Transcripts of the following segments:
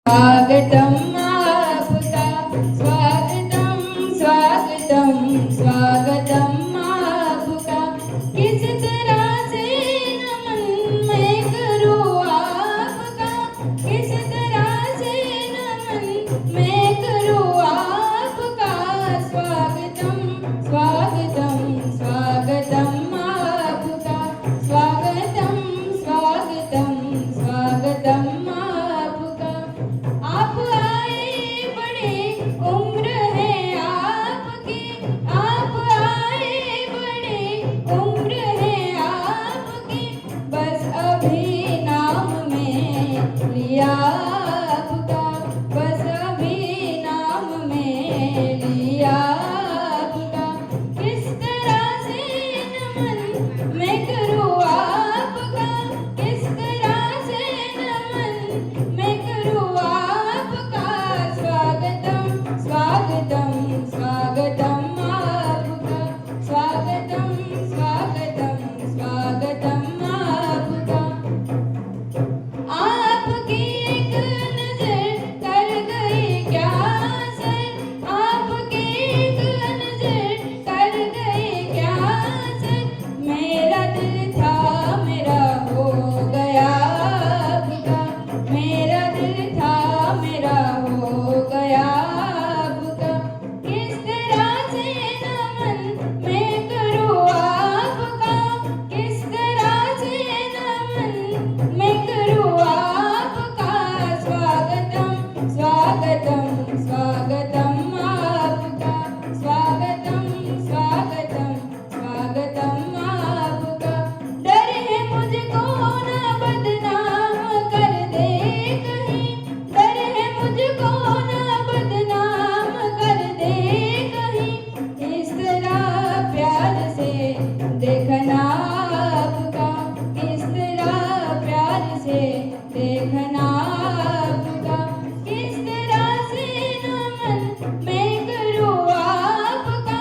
स्वागतम् आपका स्वागतम् स्वागतम् स्वागतम् आपका किस तरह से नमन मैं करूँ आपका किस तरह से नमन मैं करूँ आपका स्वागतम् स्वागतम् स्वागतम् आपका स्वागतम् स्वागतम् स्वागतम् आपका आप आए बड़े उम्र है आपकी आप आए बड़े उम्र है आपकी बस अभी नाम में लिया आपका बस अभी नाम में लिया आपका किस तरह से नमन मैं करूँ आपका किस तरह से नमन मैं करूँ आपका स्वागतम् स्वागतम् स्वागतम् आपका स्वागतम् स्वागतम् स्वागतम् आपका आपकी एक नजर कर गई क्या असर आपकी एक नजर कर गई क्या असर मेरा दिल था मेरा हो गया आपका मेरा दिल था मेरा हो गया आपका किस तरह से नमन मैं करूँ आपका किस तरह से नमन मैं करूँ आपका स्वागतम् स्वागतम् स्वागतम् आपका स्वागतम् स्वागतम् स्वागतम् आपका डर है मुझको ना बदनाम कर दे कहीं डर है मुझको ना बदनाम कर दे कहीं इस तरह प्यार से देखना आपका किस तरह प्यार से देखना आपका किस तरह से नमन मैं करूँ आपका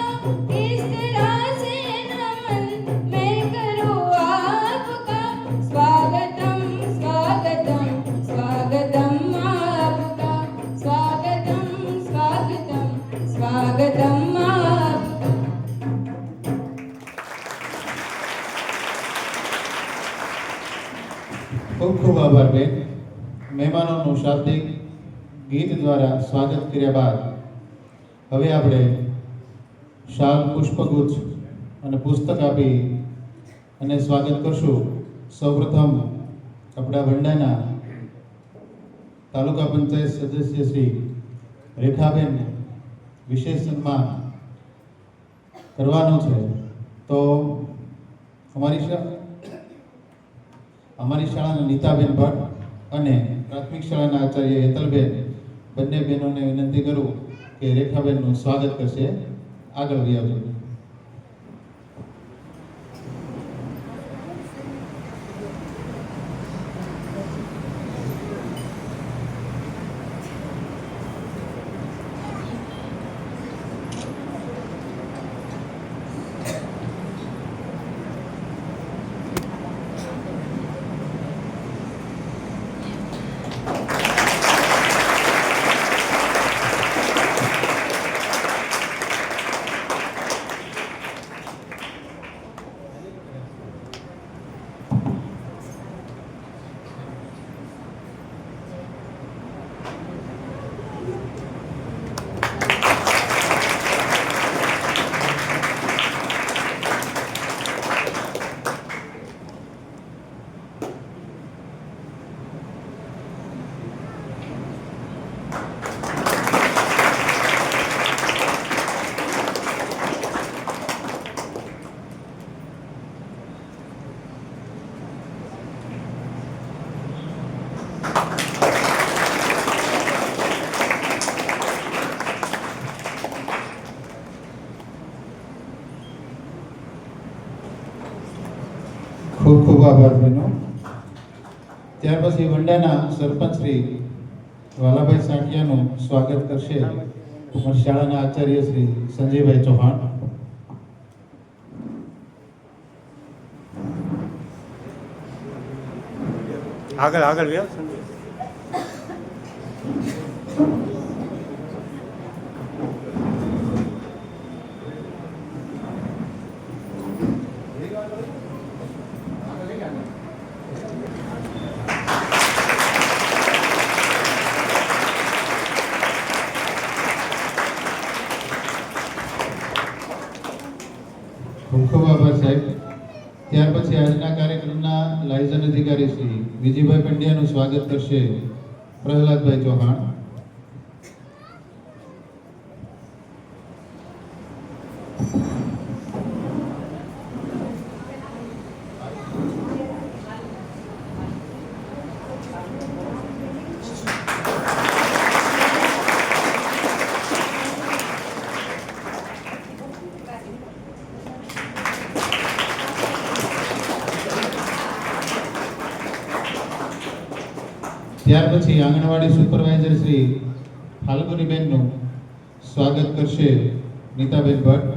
किस तरह से नमन मैं करूँ आपका स्वागतम् स्वागतम् स्वागतम् आपका स्वागतम् स्वागतम् स्वागतम् आपका ખૂબ ખૂબ આભાર બેન મહેમાનોનું શાબ્દિક ગીત દ્વારા સ્વાગત કર્યા બાદ હવે આપણે શાલ પુષ્પગુચ્છ અને પુસ્તક આપી અને સ્વાગત કરશું સૌપ્રથમ આપણા વંડાના તાલુકા પંચાયત સદસ્ય શ્રી રેખાબેન વિશેષ સન્માન કરવાનું છે તો અમારી શાળાના નીતાબેન ભટ્ટ અને પ્રાથમિક શાળાના આચાર્ય હેતલબેન બંને બહેનોને વિનંતી કરું કે રેખાબેનનું સ્વાગત કરશે આગળ લઈ આવજો ખૂબ ખૂબ આભાર બહેનો ત્યાર પછી વંડાના સરપંચ શ્રી વાલાભાઈ સાંટિયાનું સ્વાગત કરશે અમારી શાળાના આચાર્ય શ્રી સંજયભાઈ ચૌહાણ આગળ આગળ વ્યાવ ખૂબ ખૂબ આભાર સાહેબ. ત્યાર પછી આજના કાર્યક્રમના લાયઝન અધિકારી શ્રી વિજયભાઈ પંડ્યાનું સ્વાગત કરશે પ્રહલાદભાઈ ચૌહાણ. ત્યાર પછી આંગણવાડી સુપરવાઇઝર શ્રી ફાલ્ગુનીબેનનું સ્વાગત કરશે નીતાબેન ભટ્ટ.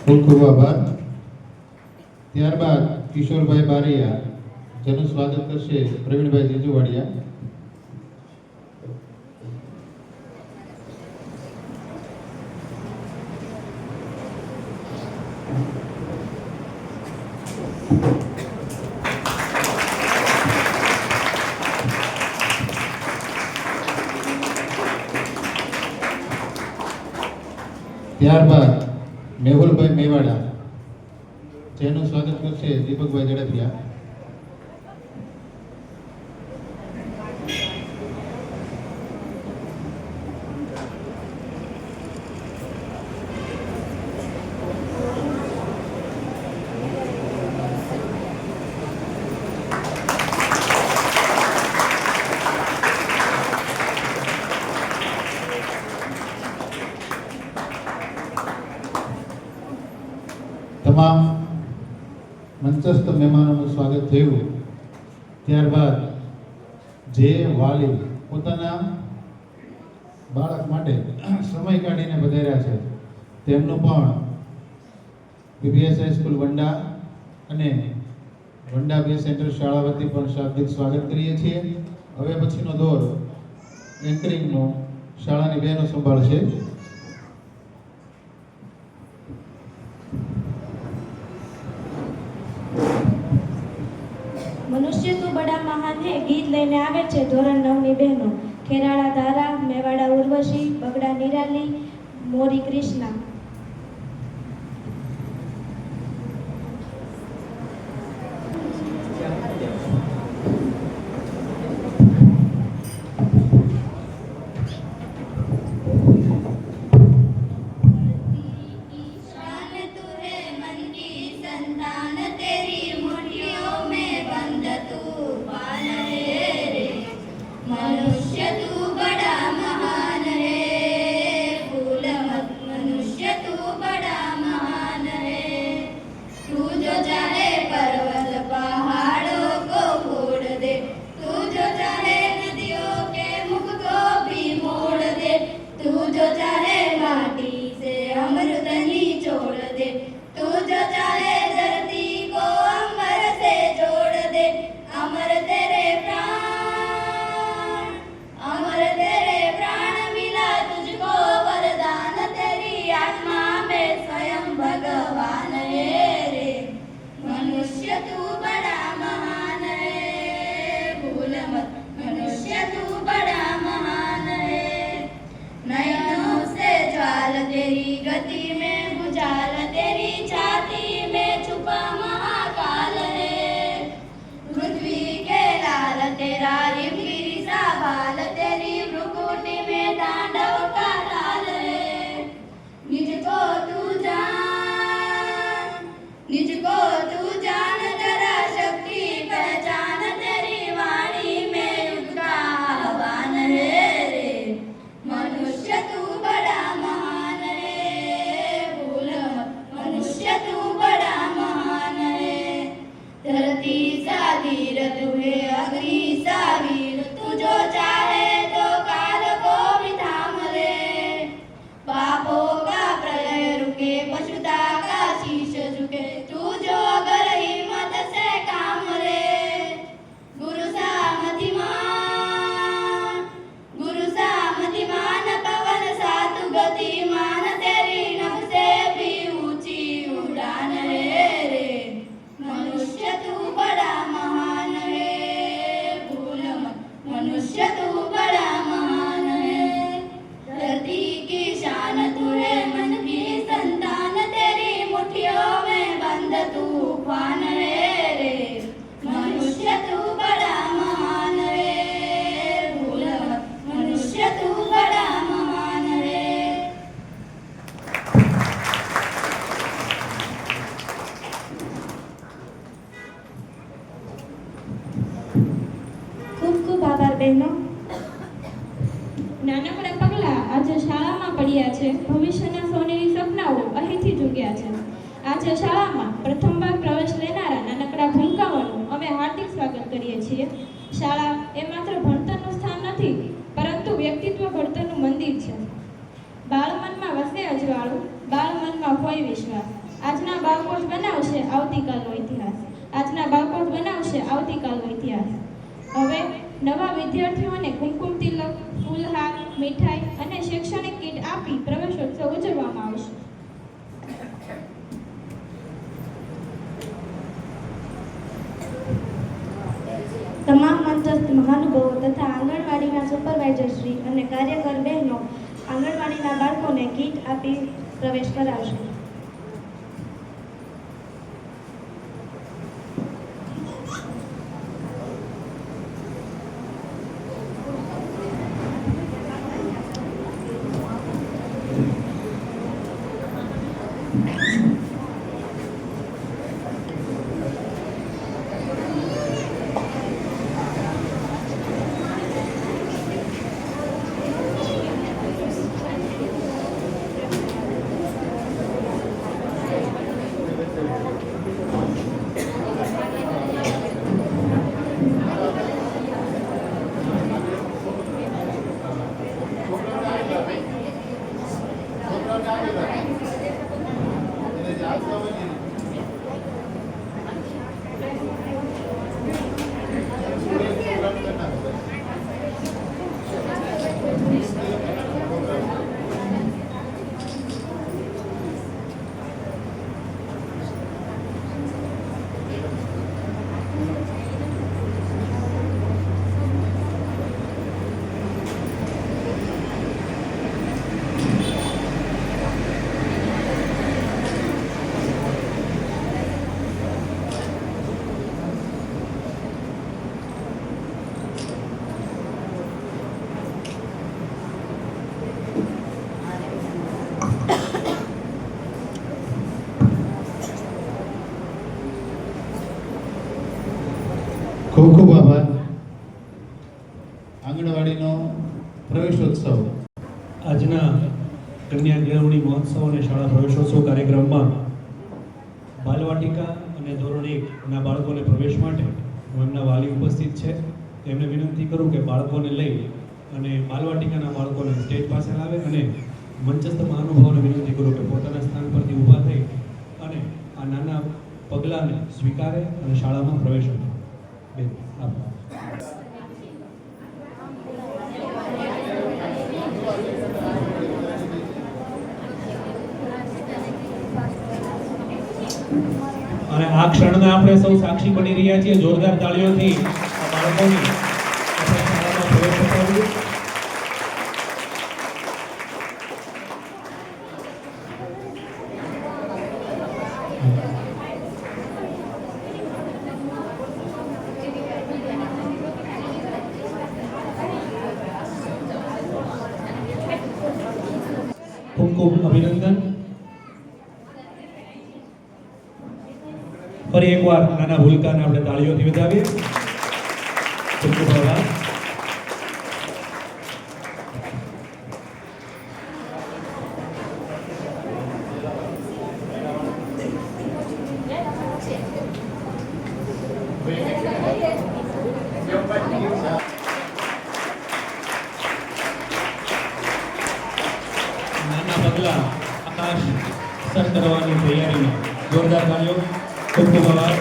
ખૂબ ખૂબ આભાર. ત્યારબાદ કિશોરભાઈ બારૈયા, જેનું સ્વાગત કરશે પ્રવીણભાઈ જીજુવાડિયા. ત્યારબાદ મેહુલભાઈ મેવાડા, જેનું સ્વાગત કરશે દીપકભાઈ ઝડપિયા. તમામ મંચસ્થ મહેમાનોનું સ્વાગત થયું. ત્યારબાદ જે વાલી પોતાના બાળક માટે સમય કાઢીને પધાર્યા છે તેમનું પણ પીબીએસ હાઈસ્કૂલ વંડા અને વંડા બે સેન્ટર શાળા વતી પણ શાબ્દિક સ્વાગત કરીએ છીએ. હવે પછીનો દોર એન્કરિંગનો શાળાની બહેનો સંભાળશે. મનુષ્ય તું બડા મહાન હે ગીત લઈને આવે છે ધોરણ 9 ની બહેનો. ખેરાળા ધારા, મેવાડા ઉર્વશી, બગડા નિરાલી, મોરી કૃષ્ણા. मनुष्य तू बड़ा महान है, फूल मत मनुष्य तू बड़ा महान है। तू जो चाहे पर्वत पहाड़ों को फोड़ दे, तू जो चाहे नदियों के मुख को भी मोड़ दे, तू जो चाहे माटी से अमृत निचोड़ दे, तू जो चाहे धरती को अंबर से जोड़ दे। अमर तेरे प्राण, अमर तेरे प्राण मिला तुझको वरदान, तेरी आत्मा में स्वयं भगवान है रे। मनुष्य तू बड़ा महान है, भूल मत मनुष्य तू बड़ा महान है। नयनों से ज्वाल तेरी गति में बुझाल, तेरी छाती में छुपा महाकाल है। पृथ्वी के लाल तेरा हिमगिरी सा बाल, तेरी भ्रुकुटी में तांडव का ताल है। निजको तू जान, निजको तू जान, तेरा शक्ति पहचान, तेरी वाणी में युग का आह्वान है रे। मनुष्य तू बड़ा महान है, भूल मत मनुष्य तू ચૂક્યા છે. આજે શાળામાં પ્રથમવાર પ્રવેશ લેનારા નાનકડા ભૂલકાઓનું અમે હાર્દિક સ્વાગત કરીએ છીએ. શાળા એ માત્ર ભણતરનું સ્થાન નથી, પરંતુ વ્યક્તિત્વ ઘડતરનું મંદિર છે. બાળમનમાં વસે અજવાળું, બાળમનમાં હોય વિશ્વાસ. આજના બાળકો જ બનાવશે આવતીકાલનો ઇતિહાસ. આજના બાળકો જ બનાવશે આવતીકાલનો ઇતિહાસ. હવે નવા વિદ્યાર્થીઓને કુમકુમ તિલક, ફૂલહાર, મીઠાઈ અને શૈક્ષણિક કીટ આપી પ્રવેશોત્સવ ઉજવવામાં આવશે. તમામ મંચસ્થ મહાનુભાવો તથા આંગણવાડીના સુપરવાઇઝરશ્રી અને કાર્યકર બહેનો આંગણવાડીના બાળકોને કીટ આપી પ્રવેશ કરાવશે. ખૂબ ખૂબ આભાર. આંગણવાડીનો પ્રવેશોત્સવ આજના કન્યા કેળવણી મહોત્સવ અને શાળા પ્રવેશોત્સવ કાર્યક્રમમાં બાલવાટિકા અને ધોરણ 1 ના બાળકોને પ્રવેશ માટે હું એમના વાલી ઉપસ્થિત છે. એમને વિનંતી કરું કે બાળકોને લઈ અને બાલવાટિકાના બાળકોને સ્ટેજ પાસે લાવે અને મંચસ્થ મહાનુભાવોને વિનંતી કરું કે પોતાના સ્થાન પરથી ઊભા થઈ અને આ નાના પગલાંને સ્વીકારે અને શાળામાં પ્રવેશ કરે. બેન, આભાર. અને આ ક્ષણના આપણે સૌ સાક્ષી બની રહ્યા છીએ. જોરદાર તાળીઓથી આ બાળકોની આપણે શાળામાં પ્રવેશ અપાવીએ. ખૂબ ખૂબ અભિનંદન. ફરી એકવાર નાના ભૂલકાને આપણે તાળીઓથી વધાવીએ. ખૂબ ખૂબ આભાર. નાના પગલા આકાશ સર કરવાની તૈયારીમાં જોરદાર તાળીઓ. ખૂબ ખૂબ આભાર.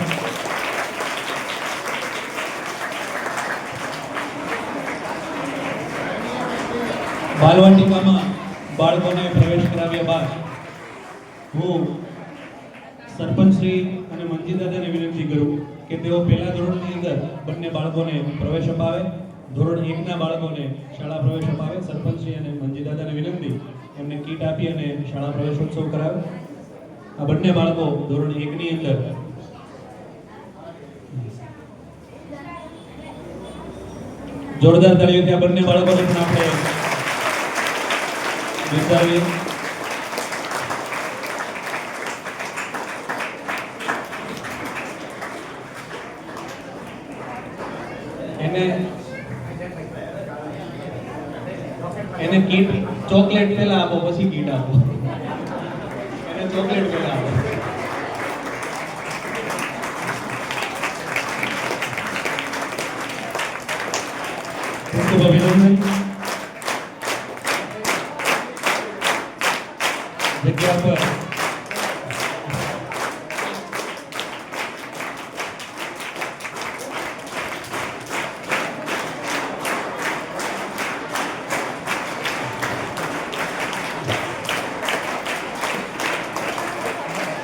બાલવાટિકામાં બાળકોને પ્રવેશ કરાવ્યા બાદ હું સરપંચશ્રી અને મંજીદાદાને વિનંતી કરું કે તેઓ પહેલા ધોરણની અંદર બંને બાળકોને પ્રવેશ અપાવે, ધોરણ 1 ના બાળકોને શાળા પ્રવેશ અપાવે. સરપંચશ્રી અને મંજીદાદાને વિનંતી એમને કીટ આપી અને શાળા પ્રવેશોત્સવ કરાવે. આ બંને બાળકો ધોરણ 1 ની અંદર જોરદાર તાળીઓથી આ બંને બાળકોને પણ આપણે બિરદાવીએ. એને કીટ ચોકલેટ પહેલા આપો, પછી કીટ આપો. એને ચોકલેટ પહેલા આપો. ખૂબ ખૂબ અભિનંદન. જગ્યા પર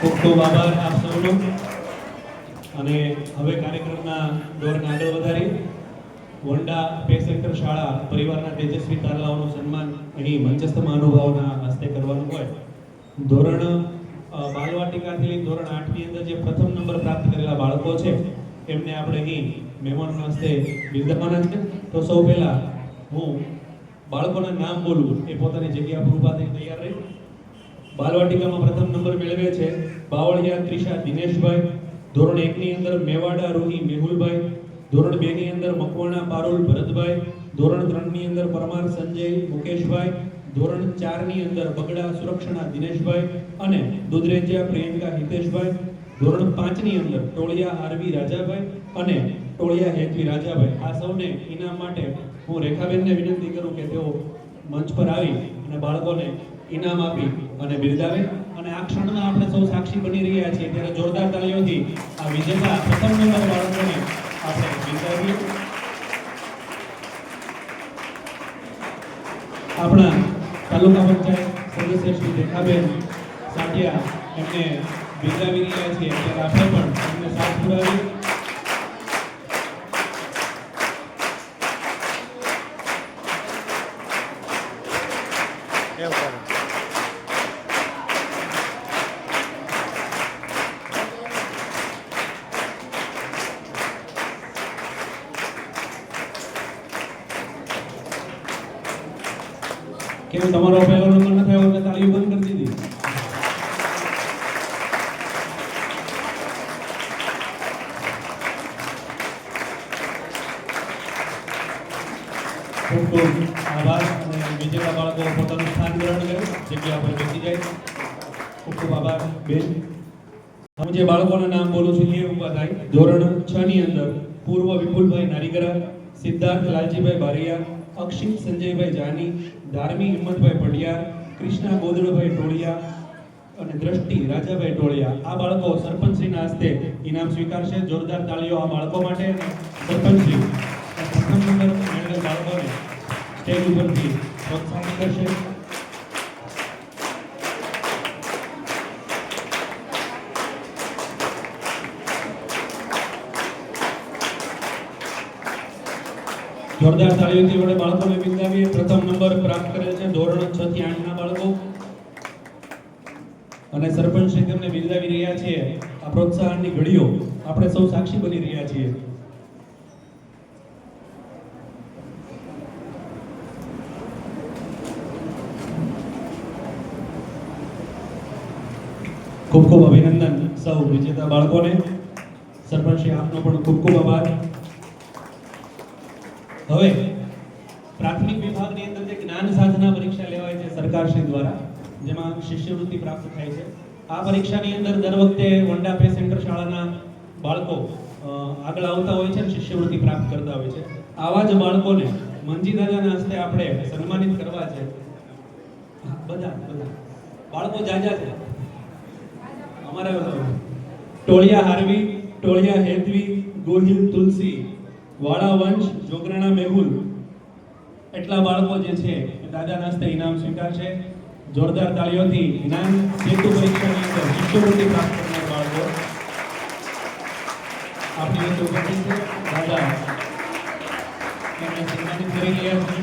ખૂબ ખૂબ આભાર આપ સૌનો. અને હવે કાર્યક્રમના દોરને આગળ વધારી વંડા પે સેન્ટર શાળા પરિવારના તેજસ્વી તારલાઓનું સન્માન અહીં મંચસ્થ મહાનુભાવોના હસ્તે કરવાનું હોય. ધોરણ બાલવાટિકાથી લઈને ધોરણ 8 ની અંદર જે પ્રથમ નંબર પ્રાપ્ત કરેલા બાળકો છે એમને આપણે અહીં મહેમાનના હસ્તે બિરદાવવાના છે. તો સૌ પહેલા હું બાળકોના નામ બોલું એ પોતાની જગ્યા પર ઊભા થઈ તૈયાર રહી. બાલવાટિકામાં પ્રથમ નંબર મેળવે છે બાવળિયા ત્રિષા દિનેશભાઈ. ધોરણ 1 ની અંદર મેવાડા રૂહી મેહુલભાઈ. ધોરણ 2 ની અંદર મકવાણા પારુલ ભરતભાઈ. ધોરણ 3 ની અંદર પરમાર સંજય મુકેશભાઈ. ધોરણ 4 ની અંદર બગડા સુરક્ષણા દિનેશભાઈ અને દુધરેજિયા પ્રિયંકા હિતેશભાઈ. ધોરણ 5 ની અંદર ટોળિયા આરવી રાજાભાઈ અને ટોળિયા હેતવી રાજાભાઈ. આ સૌને ઇનામ માટે હું રેખાબેનને વિનંતી કરું કે તેઓ મંચ પર આવી અને બાળકોને ઇનામ આપી અને બિરદાવે. અને આ ક્ષણના આપણે સૌ સાક્ષી બની રહ્યા છીએ ત્યારે જોરદાર તાળીઓથી આ વિજેતા પ્રથમ નંબર બાળકોને આપણે બિરદાવીએ. આપણા તાલુકા પંચાયત સદસ્ય શ્રી રેખાબેન સાંટિયા એમને બિરદાવી રહ્યા છીએ ત્યારે આપણે પણ એમને સાથ પુરાવીએ. કેમ તમારો પહેલો નંબર ન થયો એટલે તાળીઓ બંધ કરી દીધી? ખૂબ ખૂબ આભાર. અને વિજેતા બાળકો પોતાનું સ્થાન ગ્રહણ કરે, જગ્યા પર બેસી જાય. ખૂબ ખૂબ આભાર બેન. હું જે બાળકોના નામ બોલું છું એ ઊભા થાય. ધોરણ 6 ની અંદર પૂર્વ વિપુલભાઈ નારીગરા, સિદ્ધાર્થ લાલજીભાઈ બારિયા, અક્ષિત સંજયભાઈ જાની, ધાર્મી હિંમતભાઈ પડિયાર, કૃષ્ણા ગોદડભાઈ ટોળિયા અને દ્રષ્ટિ રાજાભાઈ ટોળિયા. આ બાળકો સરપંચશ્રીના હસ્તે ઇનામ સ્વીકારશે. જોરદાર તાળીઓ આ બાળકો માટે. સરપંચશ્રી પ્રથમ નંબર મેળવેલ બાળકોને સ્ટેજ ઉપરથી પ્રોત્સાહિત કરશે. જોરદાર તાળીઓથી વડે બાળકોને બિરદાવીએ. પ્રથમ નંબર પ્રાપ્ત કરેલ છે ધોરણ 6 થી 8 ના બાળકો અને સરપંચ શ્રી તેમને બિરદાવી રહ્યા છે. આ પ્રોત્સાહનની ઘડીઓ આપણે સૌ સાક્ષી બની રહ્યા છીએ. ખૂબ ખૂબ અભિનંદન સૌ વિજેતા બાળકોને. સરપંચ શ્રી આપનો પણ ખૂબ ખૂબ આભાર. હવે પ્રાથમિક વિભાગની અંદર જે જ્ઞાન સાધના પરીક્ષા લેવાય છે સરકારશ્રી દ્વારા, જેમાં શિષ્યવૃત્તિ પ્રાપ્ત થાય છે. આ પરીક્ષાની અંદર દર વખતે વંડા પે સેન્ટર શાળાના બાળકો આગળ આવતા હોય છે અને શિષ્યવૃત્તિ પ્રાપ્ત કરતા હોય છે. આવા જ બાળકોને મંજી દાદાના હસ્તે આપણે સન્માનિત કરવા છે. બધા બાળકો જાજા છે. અમારા ટોળિયા હારવી, ટોળિયા હેતવી, ગોહિલ તુલસી, વાળા વંશ, જોગરાણા મેહુલ એટલા બાળકો જે છે દાદાના હસ્તે ઇનામ સ્વીકારશે. જોરદાર તાળીઓથી જ્ઞાન સેતુ પરીક્ષાની અંદર શિષ્યવૃત્તિ પ્રાપ્ત કરનાર બાળકો આપણી વચ્ચે ઉપસ્થિત છે. દાદા એમને સન્માનિત કરી રહ્યા છે.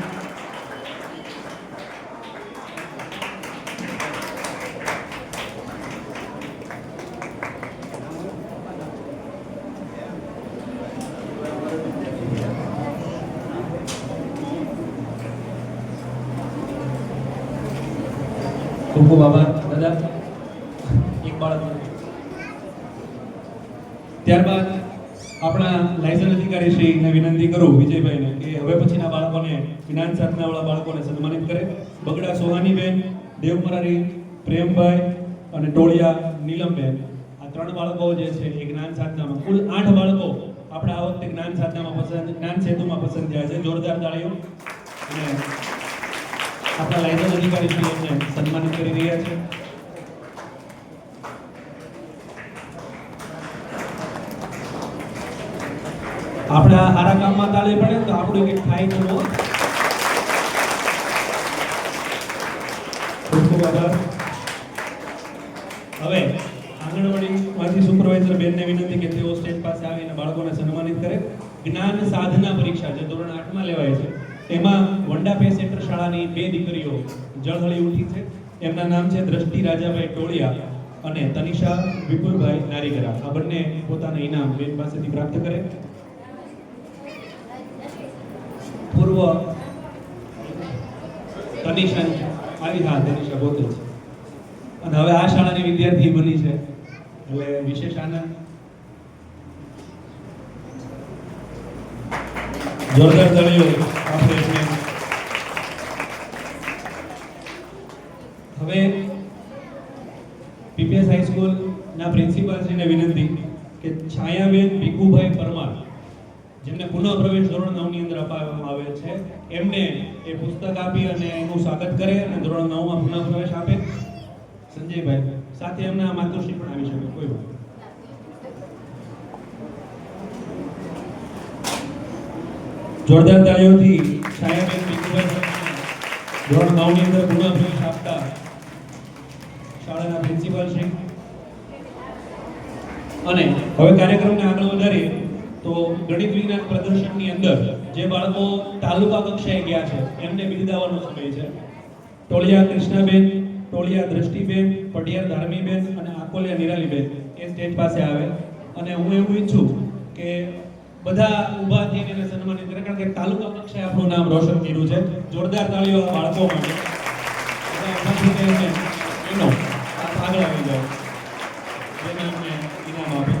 ખૂબ ખૂબ આભાર દાદા. એક બાળક. ત્યારબાદ આપણા લાયસન્સ અધિકારી શ્રીને વિનંતી કરું વિજયભાઈને કે હવે પછીના બાળકોને જ્ઞાન સાધનાવાળા બાળકોને સન્માનિત કરે. બગડા સોહાનીબેન, દેવમરારી પ્રેમભાઈ, અને ટોળિયા નીલમબેન, આ 3 બાળકો જે છે એ જ્ઞાન સાધનામાં, કુલ 8 બાળકો આપણે આ વખતે જ્ઞાન સાધનામાં જ્ઞાન સેતુમાં પસંદ થયા છે. જોરદાર તાળીઓ. અને આપણા લાયસન્સ અધિકારી શ્રી એમને સન્માનિત કરી રહ્યા છે. આપણા સારા કામમાં તાળી પડે તો આપણું કંઈક થાય તો ખૂબ ખૂબ આભાર. હવે આંગણવાડીમાંથી સુપરવાઇઝર બેનને વિનંતી કે તેઓ સ્ટેજ પાસે આવીને બાળકોને સન્માનિત કરે. જ્ઞાન સાધના પરીક્ષા જે ધોરણ 8માં લેવાય છે એમાં વંડા પે સેન્ટર શાળાની 2 દીકરીઓ જળહળી ઉઠી છે. એમના નામ છે દ્રષ્ટિ રાજાભાઈ ટોળિયા અને તનિષા વિપુલભાઈ નારીગરા. આ બંને પોતાના ઇનામ બેન પાસેથી પ્રાપ્ત કરે. પૂર્વ તનિષા તનિષા પોતે છે અને હવે આ શાળાની વિદ્યાર્થી બની છે એટલે વિશેષ આનંદ. જોરદાર તાળીઓ આપણે એમને. હવે પીપીએસ હાઈસ્કૂલના પ્રિન્સિપાલશ્રીને વિનંતી કે છાયાબેન ભીખુભાઈ પરમાર, જેમને પુનઃ પ્રવેશ ધોરણ 9 ની અંદર અપાવવામાં આવે છે, એમને એ પુસ્તક આપી અને એનું સ્વાગત કરે અને ધોરણ 9 માં પુનઃ પ્રવેશ આપે. સંજયભાઈ સાથે એમના માતુશ્રી પણ આવી શકે, કોઈ વાત. જોરદાર તાળીઓથી છાયાબેન ભીખુભાઈ ધોરણ 9 ની અંદર પુનઃ પ્રવેશ આપતા શાળાના પ્રિન્સિપાલ શ્રી. અને હવે કાર્યક્રમને આગળ વધારીએ તો ગણિત વિજ્ઞાન પ્રદર્શનની અંદર જે બાળકો તાલુકા કક્ષાએ ગયા છે એમને બિરદાવવાનો સમય છે. ટોળિયા કૃષ્ણાબેન, ટોળિયા દ્રષ્ટિબેન, પટિયાર ધાર્મીબેન અને આકોલિયા નિરાલીબેન એ સ્ટેજ પાસે આવે અને હું એવું ઈચ્છું કે બધા ઊભા થઈને એને સન્માનિત કરે, કારણ કે તાલુકા કક્ષાએ આપણું નામ રોશન કર્યું છે. જોરદાર તાળીઓ આ બાળકો માટે. બધા ઊભા થઈને એનો આગળ આવી જાય જેને અમને ઇનામ આપે.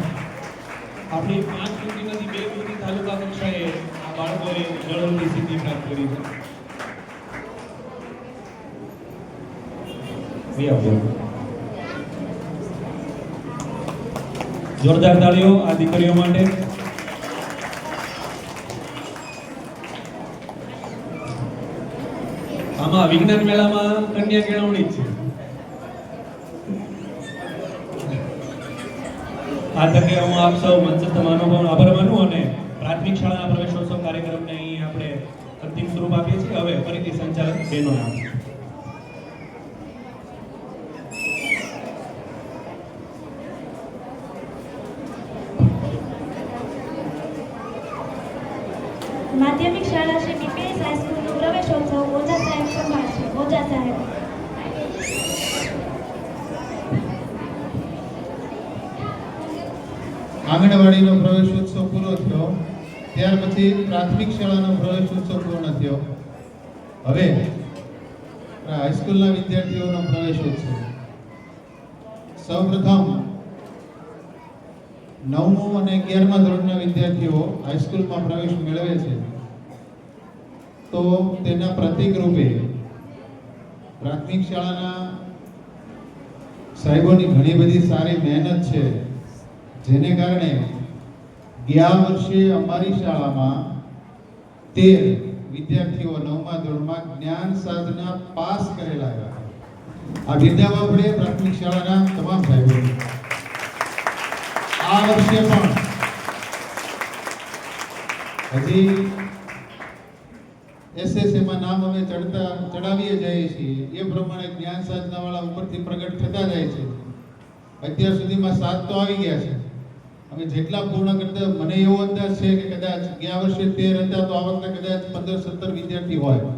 આપણી 5 કૃતિમાંથી 2 કૃતિ તાલુકા કક્ષાએ આ બાળકોએ જળવણી સિદ્ધિ પ્રાપ્ત કરી છે. જોરદાર તાળીઓ આ દીકરીઓ માટે. આમાં વિજ્ઞાન મેળામાં કન્યા કેળવણી છે. આ તકે હું આપ સૌ મંચસ્થ મહાનુભાવોનો આભાર માનું અને પ્રાથમિક શાળાના પ્રવેશોત્સવ કાર્યક્રમને અહીં આપણે અંતિમ સ્વરૂપ આપીએ છીએ. હવે ફરીથી સંચાલક બેનો નામ. માધ્યમિક શાળા શ્રી પીપીએસ હાઈસ્કૂલનો પ્રવેશોત્સવ ઓઝા સાહેબ સંભાળશે. ઓઝા સાહેબ. આંગણવાડીનો પ્રવેશોત્સવ પૂરો થયો, ત્યાર પછી પ્રાથમિક શાળાનો પ્રવેશોત્સવ પૂર્ણ થયો. હવે હાઈસ્કૂલના વિદ્યાર્થીઓનો પ્રવેશોત્સવ. સૌપ્રથમ 9મું અને 11મા ધોરણના વિદ્યાર્થીઓ હાઈસ્કૂલમાં પ્રવેશ મેળવે છે તો તેના પ્રતિક રૂપે પ્રાથમિક શાળાના સાહેબોની ઘણી બધી સારી મહેનત છે, જેને કારણે ગયા વર્ષે અમારી શાળામાં 13 વિદ્યાર્થીઓ 9મા ધોરણમાં જ્ઞાન સાધના પાસ કરેલા હતા. આ બિરદાવવા પડે પ્રાથમિક શાળાના તમામ સાહેબોને. આ વર્ષે પણ હજી એસએસએમાં નામ અમે ચડાવીએ જઈએ છીએ એ પ્રમાણે જ્ઞાન સાધના વાળા ઉપરથી પ્રગટ થતા જાય છે. અત્યાર સુધીમાં 7 તો આવી ગયા છે. અમે જેટલા પૂર્ણ કરતા, મને એવો અંદાજ છે કે કદાચ ગયા વર્ષે 13 હતા તો આ વખતે કદાચ 15-17 વિદ્યાર્થી હોય.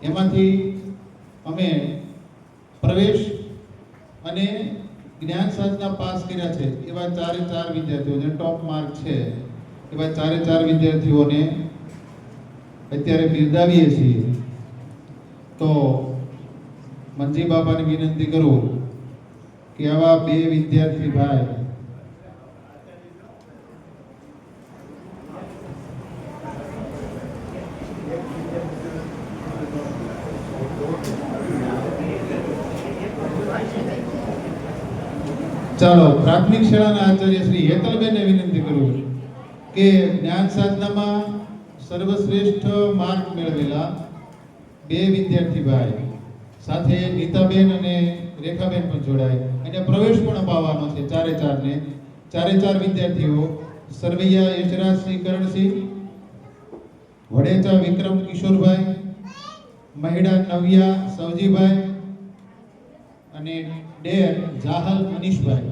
એમાંથી અમે પ્રવેશ અને જ્ઞાન સાધના પાસ કર્યા છે એવા 4 વિદ્યાર્થીઓ, જે ટોપ માર્ક છે એવા 4 વિદ્યાર્થીઓને અત્યારે બિરદાવીએ છીએ. તો મંજી બાપાને વિનંતી કરું કે આવા 2 વિદ્યાર્થી ભાઈ ચાલો પ્રાથમિક શાળાના આચાર્ય શ્રી હેતલબેનને વિનંતી કરું કે જ્ઞાન સાધનામાં સર્વશ્રેષ્ઠ માર્ક મેળવેલા બે વિદ્યાર્થી ભાઈ સાથે નીતાબેન અને રેખાબેન પણ જોડાય અને પ્રવેશ પણ અપાવવાનો છે ચારે ચાર વિદ્યાર્થીઓ સરવૈયા યશરાજસિંહ કરણસિંહ, વડેચા વિક્રમ કિશોરભાઈ, મહિડા નવ્યા સવજીભાઈ અને ડેર જાહલ મનીષભાઈ.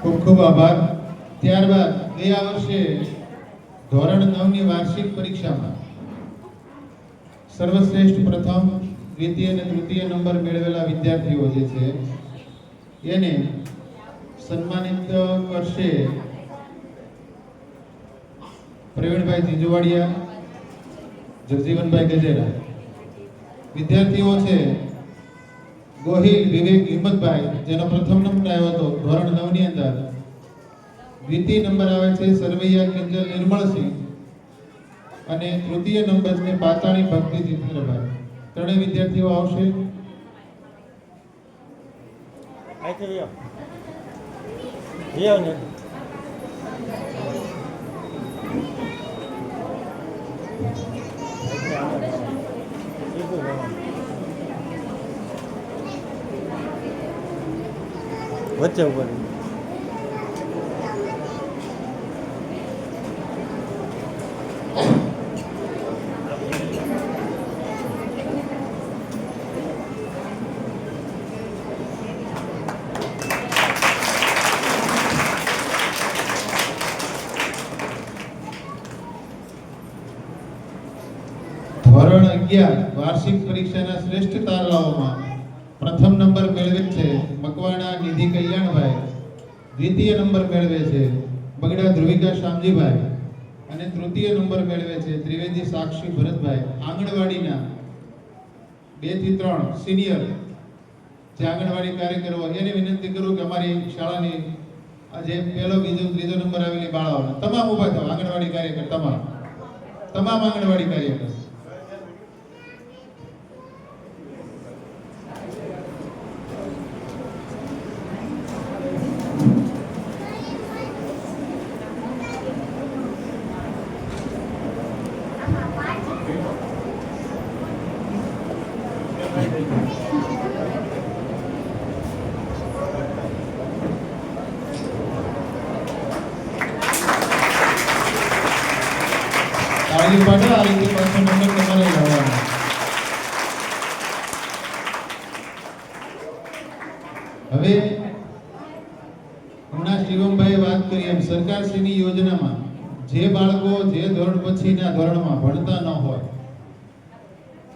ખૂબ ખૂબ આભાર. ત્યારબાદ ગયા વર્ષે ધોરણ 9 ની વાર્ષિક પરીક્ષામાં સર્વશ્રેષ્ઠ પ્રથમ, દ્વિતીય અને તૃતીય નંબર મેળવેલા વિદ્યાર્થીઓ જે છે એને સન્માનિત કરશે પ્રવીણભાઈ જીંજવાડિયા, જગજીવનભાઈ ગજેરા. વિદ્યાર્થીઓ છે ગોહિલ વિવેક હિંમતભાઈ, જેનો પ્રથમ નંબર આવ્યો હતો ધોરણ 9 ની અંદર. દ્વિતીય નંબર આવે છે સરવૈયા કિંજલ નિર્મળસિંહ અને તૃતીય નંબર છે પાતાણી ભક્તિ ચિત્રભાઈ. ત્રણેય વિદ્યાર્થીઓ આવશે. વચ્ચે ઉપર ધોરણ 11 વાર્ષિક પરીક્ષાના શ્રેષ્ઠ તારલાઓમાં પ્રથમ નંબર મેળવે છે મકવાણા નિધિ કલ્યાણભાઈ, દ્વિતીય નંબર મેળવે છે બગડા ધ્રુવિકા શામજીભાઈ અને તૃતીય નંબર મેળવે છે ત્રિવેદી સાક્ષી ભરતભાઈ. આંગણવાડીના 2 થી 3 સિનિયર જે આંગણવાડી કાર્યકરો એને વિનંતી કરું કે અમારી શાળાની આજે પહેલો, બીજો, ત્રીજો નંબર આવેલી બાળાઓને તમામ ઊભા થાવ. આંગણવાડી કાર્યકર તમામ આંગણવાડી કાર્યકર. તાળી પાડો. આ રીતે પાછો નંબર તમારે લાવવાનો. હવે હમણાં શિવમભાઈએ વાત કરી એમ સરકારશ્રીની યોજનામાં જે બાળકો જે ધોરણ પછીના ધોરણમાં ભણતા ન હોય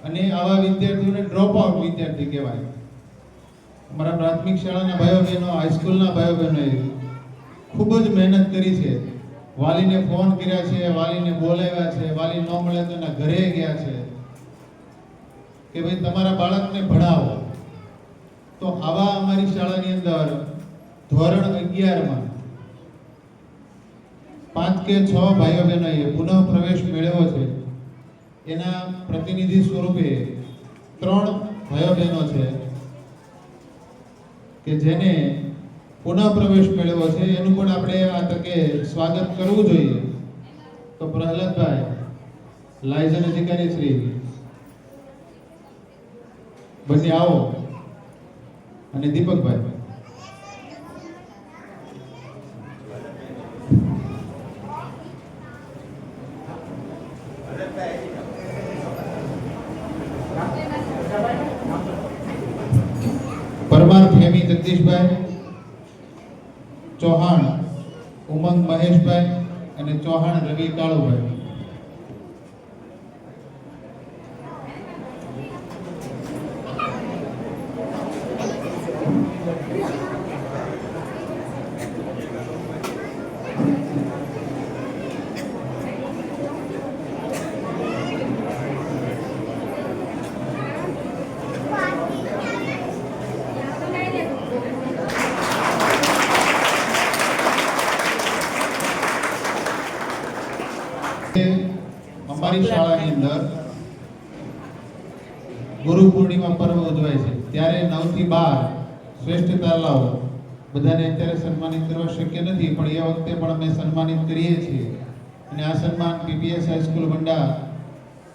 અને આવા વિદ્યાર્થીઓને ડ્રોપ આઉટ વિદ્યાર્થી કહેવાય. અમારા પ્રાથમિક શાળાના ભાઈઓ બહેનો, હાઈસ્કૂલના ભાઈઓ બહેનોએ ખૂબ જ મહેનત કરી છે. વાલીને ફોન કર્યા છે, વાલીને બોલાવ્યા છે, વાલી ન મળે તો એના ઘરે ગયા છે કે ભાઈ તમારા બાળકને ભણાવો. તો આવા અમારી શાળાની અંદર ધોરણ 11માં 5 કે 6 ભાઈઓ બહેનોએ પુનઃ પ્રવેશ મેળવ્યો છે. એના પ્રતિનિધિ સ્વરૂપે 3 ભાઈઓ બહેનો છે કે જેને પુનઃ પ્રવેશ મેળવ્યો છે. એનું પણ આપણે આ તકે સ્વાગત કરવું જોઈએ. તો પ્રહલાદભાઈ, લાયઝન અધિકારી શ્રી, બંને આવો. અને દીપકભાઈ. સૈની જગદીશભાઈ, ચૌહાણ ઉમંગ મહેશભાઈ અને ચૌહાણ રવિ કાળુભાઈ. અમારી શાળાની અંદર ગુરુ પૂર્ણિમા પર્વ ઉજવાય છે, ત્યારે 9 થી 12 શ્રેષ્ઠ તાલાઓ બધાને અત્યારે સન્માનિત કરવા શક્ય નથી, પણ એ વખતે પણ અમે સન્માનિત કરીએ છીએ. અને આ સન્માન પીપીએસ હાઈસ્કૂલ વંડા,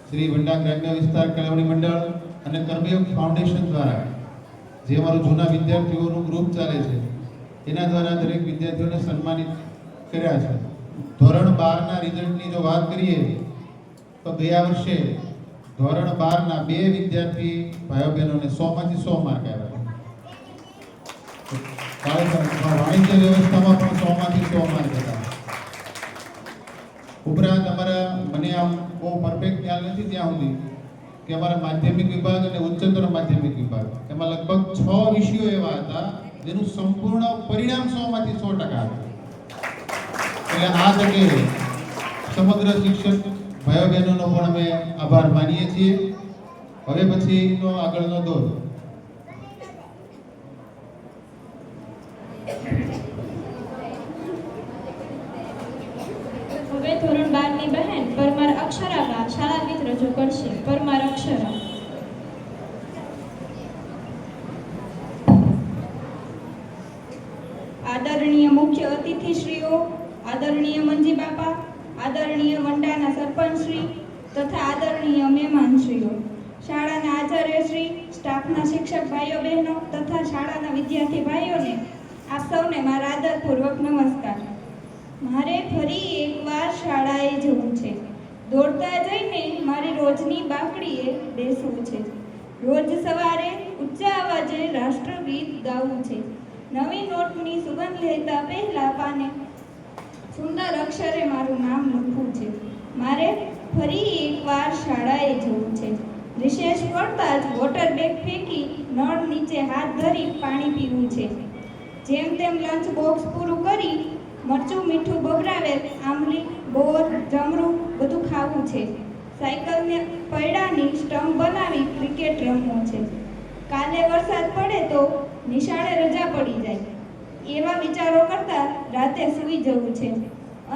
શ્રી વંડા ગ્રામ્ય વિસ્તાર કેળવણી મંડળ અને કર્મયોગ ફાઉન્ડેશન દ્વારા, જે અમારું જૂના વિદ્યાર્થીઓનું ગ્રુપ ચાલે છે, એના દ્વારા દરેક વિદ્યાર્થીઓને સન્માનિત કર્યા છે. ધોરણ 12 ના રિઝલ્ટની જો વાત કરીએ તો ગયા વર્ષે ધોરણ 12 ના 2 વિદ્યાર્થી ભાઈઓ બહેનોને 100 માંથી 100 માર્ક આવ્યા. વાણિજ્ય વ્યવસ્થામાં પણ 100 માંથી 100 માર્ક હતા. ઉપરાંત અમારા મને આમ બહુ પરફેક્ટ ખ્યાલ નથી ત્યાં સુધી કે અમારા માધ્યમિક વિભાગ અને ઉચ્ચતર માધ્યમિક વિભાગ એમાં લગભગ 6 વિષયો એવા હતા જેનું સંપૂર્ણ પરિણામ 100 માંથી 100% હતું. એટલે આ તકે સમગ્ર શિક્ષક ભાઈઓ બહેનોનો પણ અમે આભાર માનીએ છીએ. હવે પછીનો આગળનો દોર હવે ધોરણ 12 ની બહેન પરમાર અક્ષરાબા શાળા ગીત રજૂ કરશે. પરમાર અક્ષરા. આદરણીય મુખ્ય અતિથિશ્રીઓ, આદરણીય મંજી બાપા, આદરણીય વંડાના સરપંચશ્રી તથા આદરણીય મહેમાનશ્રીઓ, શાળાના આચાર્યશ્રી, સ્ટાફના શિક્ષક ભાઈઓ બહેનો તથા શાળાના વિદ્યાર્થી ભાઈઓને આપ સૌને મારા આદરપૂર્વક નમસ્કાર. મારે ફરી એકવાર શાળાએ જવું છે. દોડતા જઈને મારી રોજની બાકડીએ બેસવું છે. રોજ સવારે ઊંચા અવાજે રાષ્ટ્રગીત ગાવું છે. નવી નોટની સુગંધ લેતા પહેલા પાને સુંદર અક્ષરે મારું નામ લખવું છે. મારે ફરી એકવાર શાળાએ જવું છે. રિસેસ પડતા જ વોટર બેગ ફેંકી નળ નીચે હાથ ધરી પાણી પીવું છે. જેમ તેમ લંચ બોક્સ પૂરું કરી મરચું મીઠું બબરાવે આંબલી, બોર, જમરૂ બધું ખાવું છે. સાયકલને પૈડાની સ્ટમ્પ બનાવી ક્રિકેટ રમવું છે. કાલે વરસાદ પડે તો નિશાળે રજા પડી જાય એવા વિચારો કરતા રાતે સૂઈ જવું છે.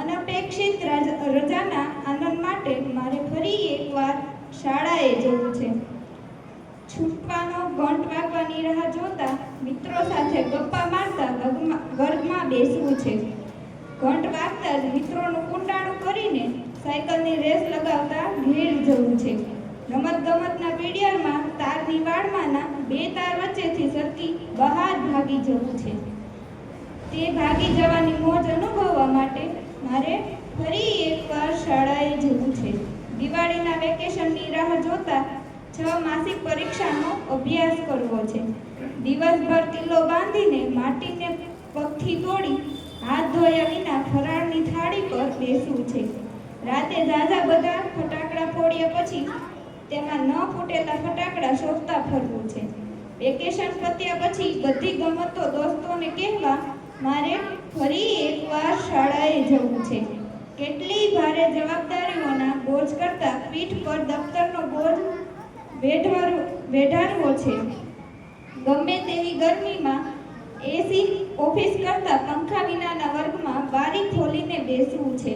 અનપેક્ષિત રજાના આનંદ માટે મારે ફરી એકવાર શાળાએ જવું છે. છૂટવાનો ઘંટ વાગવાની રાહ જોતા મિત્રો સાથે ગપ્પા મારતા વર્ગમાં બેસવું છે. ઘંટ વાગતા જ મિત્રોનું કુંડાળું કરીને સાયકલની રેસ લગાવતા ઘેર જવું છે. રમતગમતના પીડિયરમાં તારની વાડમાંના 2 તાર વચ્ચેથી સરકી બહાર ભાગી જવું છે. તે ભાગી જવાની મોજ અનુભવવા માટે મારે ફરી એકવાર શાળાએ જવું છે. દિવાળીના વેકેશનની રાહ જોતા 6 માસિક પરીક્ષાનો અભ્યાસ કરવો છે. દિવસભર કિલ્લો બાંધીને માટીને પગથી તોડી હાથ ધોયા વિના ફરાળની થાળી પર બેસવું છે. રાતે ઝાઝા બધા ફટાકડા ફોડ્યા પછી તેમાં ન ફૂટેલા ફટાકડા શોધતા ફરવું છે. વેકેશન પત્યા પછી બધી ગમતો દોસ્તોને કહેવા મારે ફરી એકવાર શાળાએ જવું છે. કેટલી ભારે જવાબદારીઓના બોજ કરતા પીઠ પર દફતરનો બોજ વેઢારવો છે. ગમે તેવી ગરમીમાં એસી ઓફિસ કરતા પંખા વિનાના વર્ગમાં બારી ખોલીને બેસવું છે.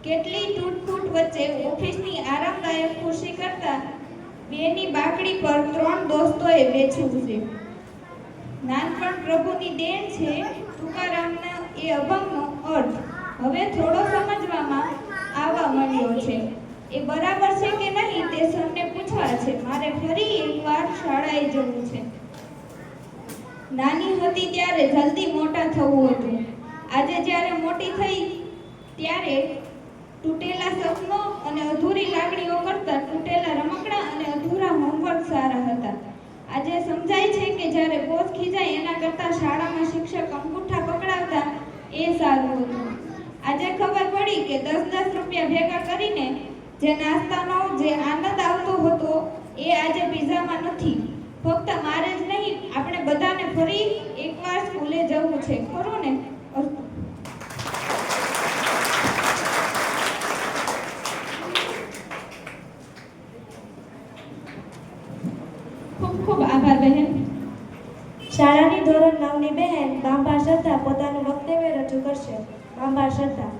કેટલી તૂટ વચ્ચે ઓફિસની આરામદાયક ખુરશી કરતા બેની બાકડી પર 3 દોસ્તોએ બેસવું છે. નાનપણ પ્રભુની દેણ છે તુકારામના એ અભંગનો અર્થ હવે થોડો સમજવામાં આવવા મળ્યો છે. એ બરાબર છે કે નહીં તે સરને પૂછવા છે. મારે ફરી એકવાર શાળાએ જવું છે. નાની હતી ત્યારે જલ્દી મોટા થવું હતું. આજે જ્યારે મોટી થઈ ત્યારે તૂટેલા સપનો અને અધૂરી લાગણીઓ કરતા તૂટેલા રમકડા અને અધૂરા હોમવર્ક સારા હતા. આજે સમજાય છે કે જ્યારે બોસ ખીજાય એના કરતાં શાળામાં શિક્ષક અંગૂઠા પકડાવતા એ સારું હતું. આજે ખબર પડી કે 10-10 રૂપિયા ભેગા કરીને જે નાસ્તાનો જે આનંદ આવતો હતો એ આજે પિઝામાં નથી. ફક્ત મારે જ નહીં, આપણે બધાને ફરી એકવાર સ્કૂલે જવું છે, ખરું ને? ખૂબ ખૂબ આભાર બહેન. શાળાની ધોરણ 9ની બહેન બાંભા શ્રદ્ધા પોતાનું વક્તવ્ય રજૂ કરશે. બાંભા શ્રદ્ધા.